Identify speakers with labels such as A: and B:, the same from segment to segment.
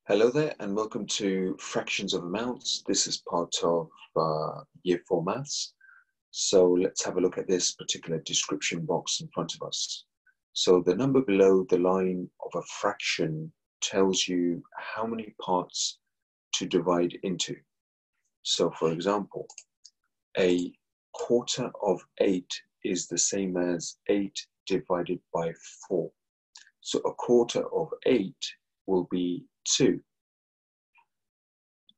A: Hello there and welcome to Fractions of Amounts. This is part of Year 4 Maths. So let's have a look at this particular description box in front of us. So the number below the line of a fraction tells you how many parts to divide into. So for example, a quarter of 8 is the same as 8 divided by 4. So a quarter of 8 will be 2.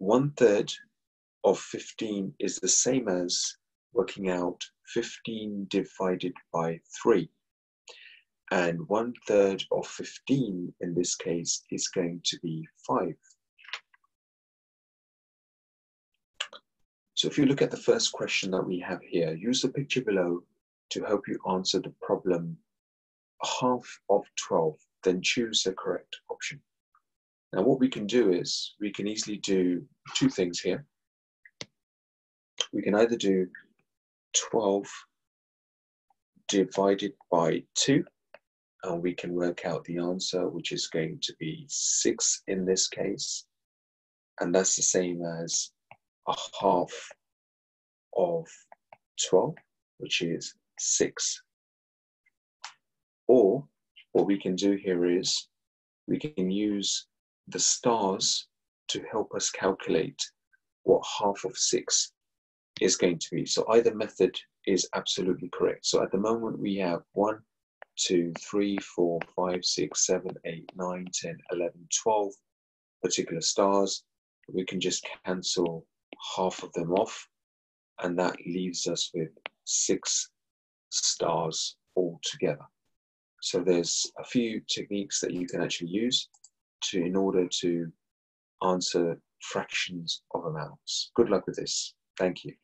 A: 1/3 of 15 is the same as working out 15 divided by 3. And 1/3 of 15 in this case is going to be 5. So if you look at the first question that we have here, use the picture below to help you answer the problem half of 12, then choose the correct option. Now what we can do is, we can easily do two things here. We can either do 12 divided by 2, and we can work out the answer, which is going to be 6 in this case. And that's the same as a half of 12, which is 6. Or what we can do here is, we can use the stars to help us calculate what half of 6 is going to be. So either method is absolutely correct. So at the moment we have 1, 2, 3, 4, 5, 6, 7, 8, 9, 10, 11, 12 particular stars. We can just cancel half of them off, and that leaves us with 6 stars altogether. So there's a few techniques that you can actually use in order to answer fractions of amounts. Good luck with this. Thank you.